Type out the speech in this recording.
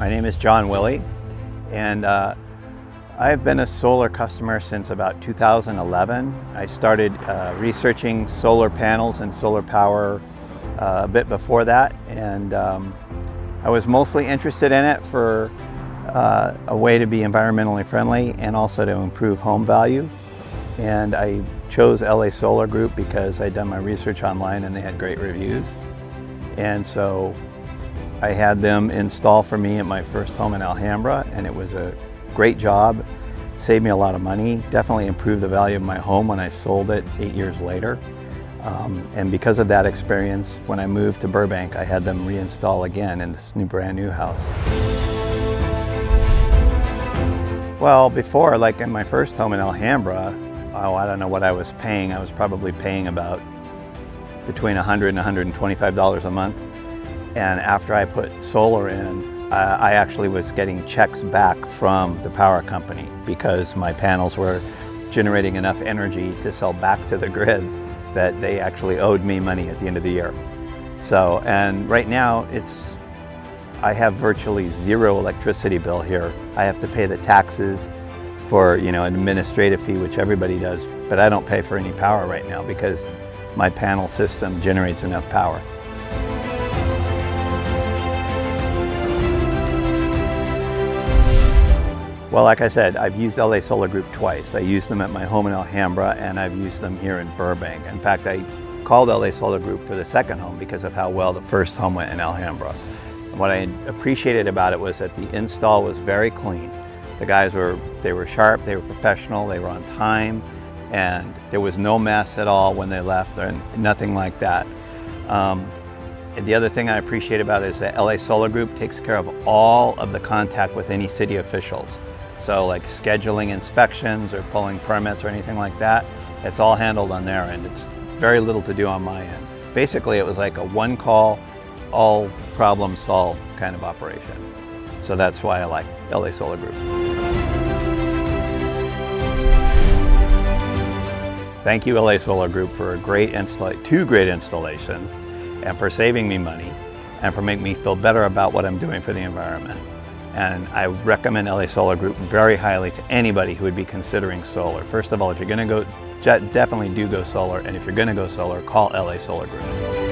My name is John Willie, and I've been a solar customer since about 2011. I started researching solar panels and solar power a bit before that, and I was mostly interested in it for a way to be environmentally friendly and also to improve home value. And I chose LA Solar Group because I'd done my research online and they had great reviews. And so I had them install for me at my first home in Alhambra, and it was a great job. Saved me a lot of money, definitely improved the value of my home when I sold it 8 years later. And because of that experience, when I moved to Burbank, I had them reinstall again in this brand new house. Well, before, like in my first home in Alhambra, I don't know what I was paying. I was probably paying about between $100 and $125 a month. And after I put solar in, I actually was getting checks back from the power company because my panels were generating enough energy to sell back to the grid that they actually owed me money at the end of the year. So, and right now I have virtually zero electricity bill here. I have to pay the taxes for, an administrative fee, which everybody does, but I don't pay for any power right now because my panel system generates enough power. Well, like I said, I've used LA Solar Group twice. I used them at my home in Alhambra, and I've used them here in Burbank. In fact, I called LA Solar Group for the second home because of how well the first home went in Alhambra. And what I appreciated about it was that the install was very clean. The guys were sharp, they were professional, they were on time, and there was no mess at all when they left, or nothing like that. And the other thing I appreciate about it is that LA Solar Group takes care of all of the contact with any city officials. So like scheduling inspections or pulling permits or anything like that, it's all handled on their end. It's very little to do on my end. Basically, it was like a one call, all problem solved kind of operation. So that's why I like LA Solar Group. Thank you, LA Solar Group, for two great installations, and for saving me money, and for making me feel better about what I'm doing for the environment. And I recommend LA Solar Group very highly to anybody who would be considering solar. First of all, if you're going to go, definitely do go solar, and if you're going to go solar, call LA Solar Group.